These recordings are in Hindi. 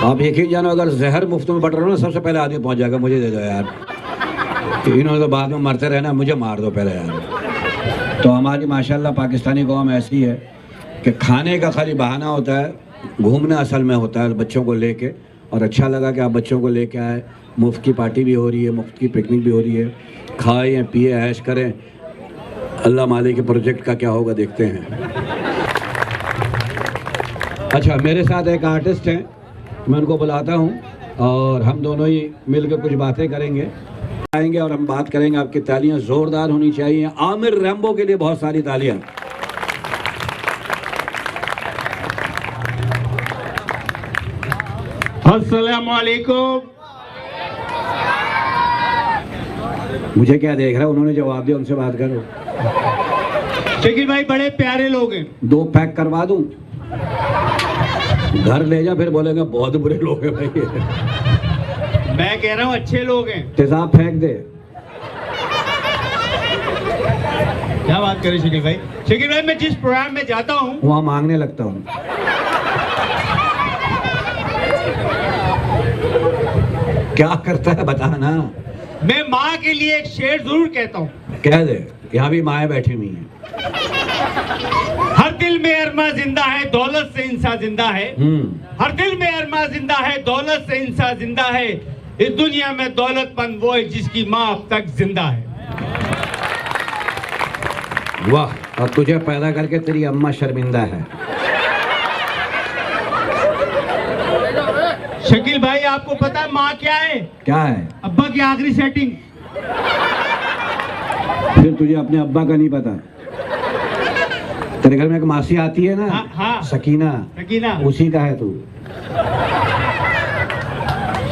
आप यकीन जानो, अगर जहर मुफ्त में बट रहा हो ना, सबसे पहले आदमी पहुंच जाएगा, मुझे दे दो यार, इन्होंने तो बाद में मरते रहना, मुझे मार दो पहले यार। तो हमारी माशाल्लाह पाकिस्तानी कौम ऐसी है कि खाने का खाली बहाना होता है, घूमना असल में होता है बच्चों को लेके। और अच्छा लगा कि आप बच्चों को लेके आए, मुफ्त की पार्टी भी हो रही है, मुफ्त की पिकनिक भी हो रही है, खाएं पिए ऐश करें। अल्लाह मालिक के प्रोजेक्ट का क्या होगा देखते हैं। अच्छा, मेरे साथ एक आर्टिस्ट हैं, मैं उनको बुलाता हूँ और हम दोनों ही मिलकर कुछ बातें करेंगे, आएंगे और हम बात करेंगे। आपकी तालियां ज़ोरदार होनी चाहिए आमिर रैम्बो के लिए, बहुत सारी तालियां। अस्सलामुअलैकुम। मुझे क्या देख रहा है, उन्होंने जवाब दिया, उनसे बात करो। शकील भाई बड़े प्यारे लोग हैं। 2 पैक करवा दूं, घर ले जा, फिर बोलेंगे बहुत बुरे लोग हैं भाई। मैं कह रहा हूँ अच्छे लोग हैं। तेजाब फेंक दे। क्या बात करें शकील भाई। शकील भाई मैं जिस प्रोग्राम में जाता हूँ वहां मांगने लगता हूँ। क्या करता है बताना। मैं माँ के लिए एक शेर जरूर कहता हूँ। कह दे, यहाँ भी माएँ बैठी हुई हैं। हर दिल में अरमा जिंदा है, दौलत से इंसान जिंदा है। हर दिल में अरमा जिंदा है, दौलत से इंसान जिंदा है। इस दुनिया में दौलतमंद वो है जिसकी माँ अब तक जिंदा है। वाह, और तुझे पैदा करके तेरी अम्मा शर्मिंदा है। शकील भाई आपको पता है माँ क्या है? क्या है? अब्बा की आखिरी सेटिंग। फिर तुझे अपने अब्बा का नहीं पता? तेरे घर में एक मासी आती है ना, हाँ। सकीना, सकीना उसी का है तू।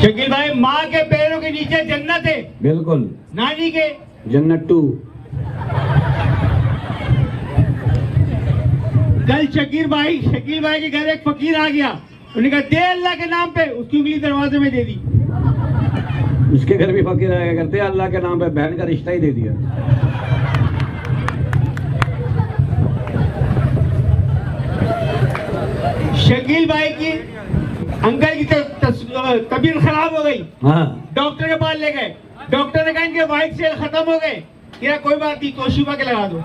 शकील भाई माँ के पैरों के नीचे जन्नत है। बिल्कुल। नानी के जन्नट्टू। कल शकील भाई के घर एक फकीर आ गया, उन्होंने कहा दे अल्लाह के नाम पे, उसकी उंगली दरवाजे में दे दी। उसके घर भी फकीर आया करते, अल्लाह के नाम पे बहन का रिश्ता ही दे दिया। शकील भाई की अंकल की तबीयत खराब हो गई। हाँ। डॉक्टर के पास ले गए, डॉक्टर ने कहा इनके व्हाइट सेल खत्म हो गए। क्या कोई बात नहीं, तोशिबा के लगा दो।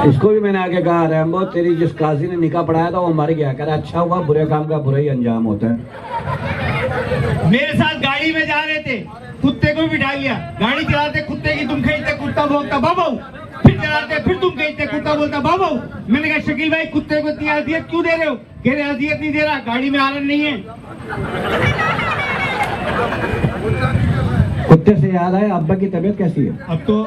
इसको भी मैंने आगे कहा, रैम्बो तेरी जिस काजी ने निकाह पढ़ाया था वो मर गया, कह रहा अच्छा हुआ, बुरे काम का बुरा ही अंजाम होता है। मेरे साथ गाड़ी में जा रहे थे, कुत्ते को भी बिठा लिया। गाड़ी चलाते कुत्ते की तुम खींचते, कुत्ता बोलता बाबू, फिर चलाते फिर तुम खींचते, कुत्ता बोलता बाबू। मैंने कहा शकील भाई कुत्ते को इतनी अजियत क्यों दे रहे हो? कह रहे अजियत नहीं दे रहा, गाड़ी में आनंद नहीं है। कुत्ते से याद आया, अब्बा की तबीयत कैसी है? अब तो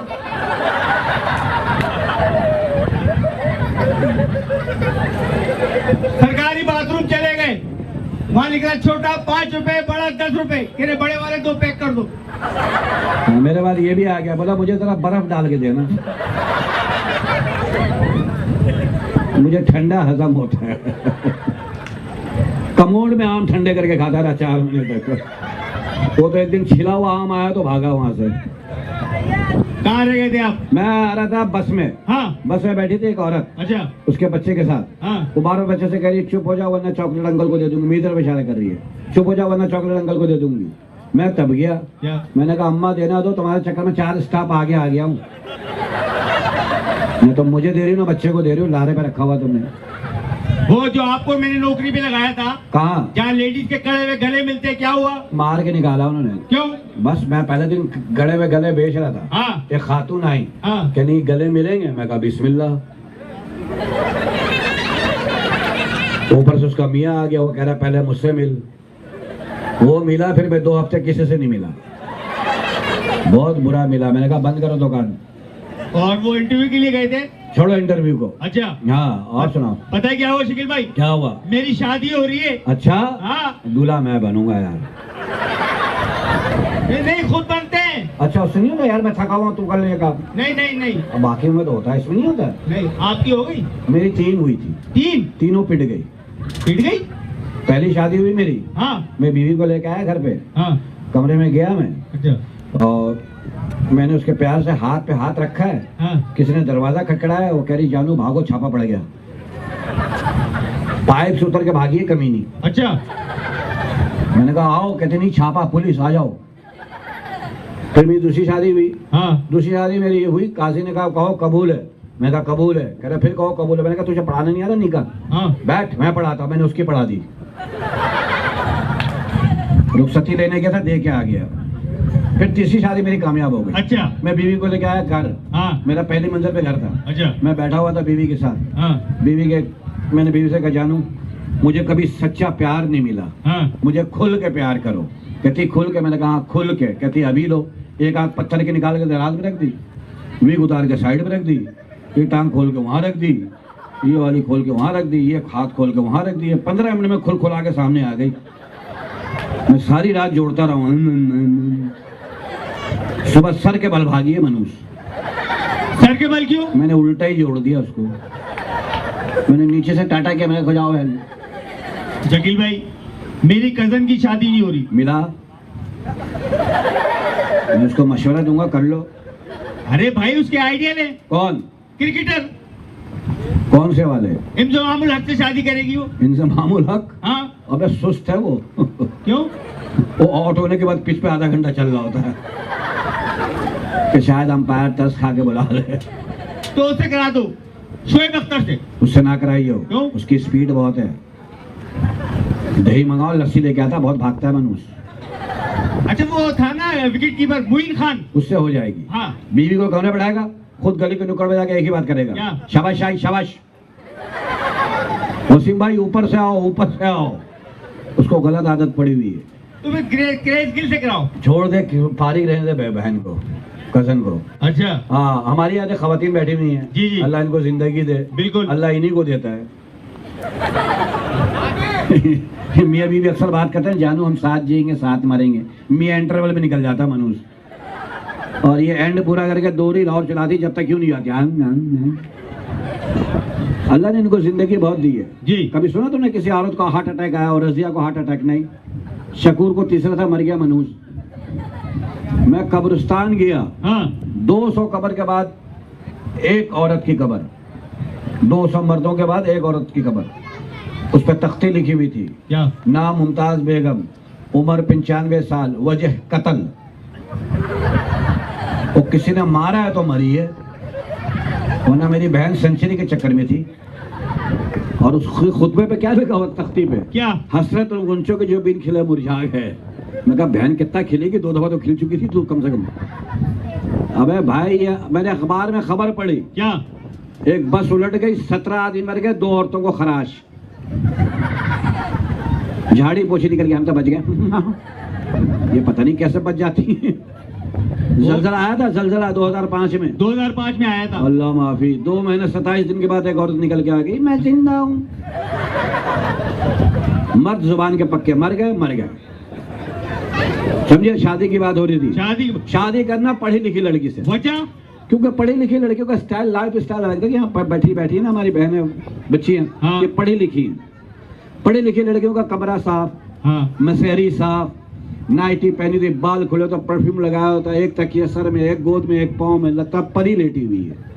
सरकारी बाथरूम चले गए, वहाँ लिखा छोटा 5 रुपए, बड़ा 10 रुपए। कह रहे बड़े वाले 2 पैक कर दो। हाँ, मेरे बाद ये भी आ गया, बोला मुझे जरा बर्फ डाल के देना, मुझे ठंडा हजम होता है। कमोड में आम ठंडे करके खाता रहा 4 महीने तक। वो तो एक दिन छिला हुआ आम आया तो भागा वहां से। कहाँ रह गए थे आप? मैं आ रहा था बस में। हाँ। बस में बैठी थी एक औरत, अच्छा, उसके बच्चे के साथ। हाँ। वो 12 बच्चे से कह रही है चुप हो जाओ वरना चॉकलेट अंकल को दे दूंगी। मेरी तरफ इशारा कर रही है, चुप हो जाओ वरना चॉकलेट अंकल को दे दूंगी। मैं तब गया, मैंने कहा अम्मा देना दो, तुम्हारे चक्कर में 4 स्टाफ आगे आ गया हूँ। मैं तो मुझे दे रही हूँ ना बच्चे को दे रही हूँ, लारे पे रखा हुआ तुमने। वो जो आपको मैंने नौकरी पे लगाया था, कहाँ? जहाँ लेडीज के कड़े हुए गले मिलते, क्या हुआ? मार के निकाला उन्होंने। क्यों? बस मैं पहले दिन गले में गले बेच रहा था। हाँ। एक खातून आई, हाँ। कि नहीं गले मिलेंगे, मैं कहा बिस्मिल्लाह। ऊपर से उसका मियाँ आ गया, वो कह रहा पहले मुझसे मिल। वो मिला, फिर मैं 2 हफ्ते किसी से नहीं मिला, बहुत बुरा मिला। मैंने कहा बंद करो दुकान। और वो इंटरव्यू के लिए गए थे? छोड़ो इंटरव्यू को। अच्छा। हाँ, और सुनाओ। पता है क्या हुआ शकील भाई? क्या हुआ? मेरी शादी हो रही है। अच्छा। हाँ। दूल्हा मैं बनूंगा यार। नहीं, खुद बनते हैं। अच्छा, उससे नहीं होता यार, मैं थका हुआ तू कर लेगा। नहीं नहीं नहीं, अब बाकी में तो होता है, इसमें नहीं होता। नहीं, आपकी हो गई? मेरी 3 हुई थी। 3? तीनों पिट गई। पिट गई? पहली शादी हुई मेरी। हाँ। मैं बीवी को लेके आया घर पे। हाँ। कमरे में गया मैं। अच्छा। और मैंने उसके प्यार से हाथ पे हाथ रखा है। हाँ। किसी ने दरवाजा खटखड़ाया, वो कह रही जानू भागो छापा पड़ गया। पाइप से उतर के भागी है कमीनी। अच्छा। मैंने कहा आओ, कहते नहीं छापा पुलिस आ जाओ। फिर मेरी दूसरी शादी हुई। हाँ। दूसरी शादी मेरी ये हुई, काजी ने कहा कहो कबूल है। मैंने कहा कबूल है। कह रहे फिर कहो कबूल है। मैंने कहा तुझे पढ़ाने नहीं आ रहा निकाह? हाँ। बैठ, मैं पढ़ाता। मैंने उसकी पढ़ा दी। रुखसती लेने गया था, दे के आ गया। फिर तीसरी शादी मेरी कामयाब हो गई। अच्छा। मैं बीवी को लेके आया घर। हाँ। मेरा पहली मंजिल पे घर था। अच्छा। मैं बैठा हुआ था बीवी के साथ। हाँ। मैंने बीवी से कहा जानू मुझे कभी सच्चा प्यार नहीं मिला, हाँ। मुझे खुल के प्यार करो। कहती खुल के? मैंने कहा हाँ, खुल के। कहती अभी लो। एक आंख पत्थर के निकाल के दराज में रख दी, वीग उतार के साइड में रख दी, ये टांग खोल के वहां रख दी, ये वाली खोल के वहां रख दी, ये हाथ खोल के वहां रख दी। 15 मिनट में खुल खुला के सामने आ गई। मैं सारी रात जोड़ता रहा हूँ। सुबह सर के बल भागी है मनुष्य। सर के बल क्यों? मैंने उल्टा ही जोड़ दिया उसको। मैंने नीचे से टाटा किया, मैंने खुजाओ है। जकील भाई, मेरी कजन की शादी नहीं हो रही। मिला, मैं उसको मशवरा दूंगा, कर लो। अरे भाई उसके आइडिया ने। कौन? क्रिकेटर कौन से वाले? इंजमामुल हक से शादी करेगी वो। इंजमामुल हक? हाँ। अबे सुस्त है वो। क्यों? वो आउट होने के बाद पिच पे आधा घंटा चल रहा होता है कि शायद अंपायर तरस खा के बुला ले। तो उससे करा दो, शोएब अख्तर से। उससे ना कराइयो। क्यों? उसकी स्पीड बहुत है। दही मंगाओ, लस्सी लेके आता, बहुत भागता है मनुष्य। अच्छा वो था ना विकेट कीपर मुइन खान, उससे हो जाएगी। हाँ। बीवी को कौन बढ़ाएगा? खुद गली के नुक्कड़ में जाके एक ही बात करेगा, क्या? शाबाश शाही शाबाश। वसीम भाई ऊपर से आओ, ऊपर से आओ। उसको गलत आदत पड़ी हुई है। तुम्हें क्रेज गिल से कराओ। छोड़ दे, फारिग रहने दे बहन को, कजन को। अच्छा। हाँ, हमारी यहाँ खवातीन बैठी हुई हैं। जी जी। अल्लाह इनको जिंदगी दे। बिल्कुल। अल्लाह इन्हीं को देता है। मियाँ बीवी अक्सर बात करते हैं, जानू हम साथ जिएंगे साथ मरेंगे। मियाँ इंटरवल में निकल जाता मनुष्य, और ये एंड पूरा करके 2 रील और चलाती जब तक क्यों नहीं आती। अल्लाह ने इनको जिंदगी बहुत दी है जी। कभी सुना तुमने किसी औरत को हार्ट अटैक आया और रजिया को हार्ट अटैक नहीं? शकूर को तीसरा था, मर गया मनुष्य। मैं कब्रिस्तान गया, हाँ। 200 कब्र के बाद एक औरत की कब्र, 200 मर्दों के बाद एक औरत की कब्र। उस पर तख्ती लिखी हुई थी, क्या? नाम मुमताज बेगम, उम्र 95 साल, वजह कत्ल। वो किसी ने मारा है तो मरी है, वरना मेरी बहन सेंचुरी के चक्कर में थी। और उस खुतबे पे क्या लिखा हुआ तख्ती पे? क्या? हसरत और गुंचों के जो बिन खिले मुरझा गए। मैं कहा बहन कितना खिलेगी, 2 दफा तो खिल चुकी थी तू कम से कम। अबे भाई ये मैंने अखबार में खबर पढ़ी, क्या? एक बस उलट गई, 17 आदमी मर गए, 2 औरतों को खराश, झाड़ी पोछी निकल गया, हम तो बच गए। ये पता नहीं कैसे बच जाती है। जलजला आया था, जलजला 2005 में। 2005 में आया था। अल्लाह माफी, 2 महीने 27 दिन के बाद एक औरत निकल के आ गई, मैं जिंदा हूँ। मर्द जुबान के पक्के, मर गए मर गए। समझे? शादी की बात हो रही थी। शादी करना पढ़ी लिखी लड़की से। वजह? क्योंकि पढ़ी लिखी लड़कियों का स्टाइल, लाइफ स्टाइल अलग था। कि यहाँ पर बैठी बैठी है ना हमारी बहनें बच्चियाँ, हाँ। ये पढ़ी लिखी। पढ़ी लिखी लड़कियों का कमरा साफ, हाँ। मसेरी साफ, नाइटी पहनी थी, बाल खुले तो परफ्यूम लगाया होता, एक तकिया सर में, एक गोद में, एक पाँव में, लगता परी लेटी हुई है।